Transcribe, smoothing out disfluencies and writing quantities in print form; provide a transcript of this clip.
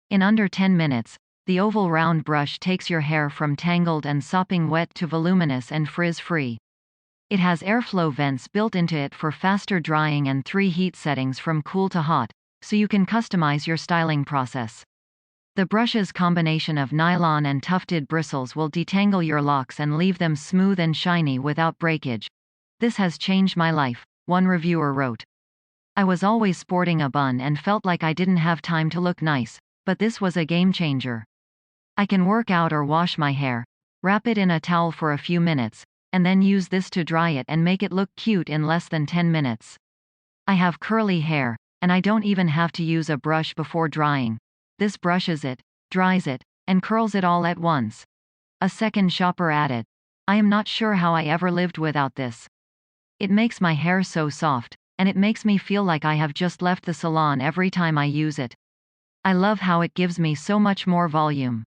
In under 10 minutes, the oval round brush takes your hair from tangled and sopping wet to voluminous and frizz-free. It has airflow vents built into it for faster drying and 3 heat settings from cool to hot, so you can customize your styling process. The brush's combination of nylon and tufted bristles will detangle your locks and leave them smooth and shiny without breakage. This has changed my life, one reviewer wrote. I was always sporting a bun and felt like I didn't have time to look nice, but this was a game changer. I can work out or wash my hair, wrap it in a towel for a few minutes, and then use this to dry it and make it look cute in less than 10 minutes. I have curly hair, and I don't even have to use a brush before drying. This brushes it, dries it, and curls it all at once. A second shopper added, I am not sure how I ever lived without this. It makes my hair so soft, and it makes me feel like I have just left the salon every time I use it. I love how it gives me so much more volume.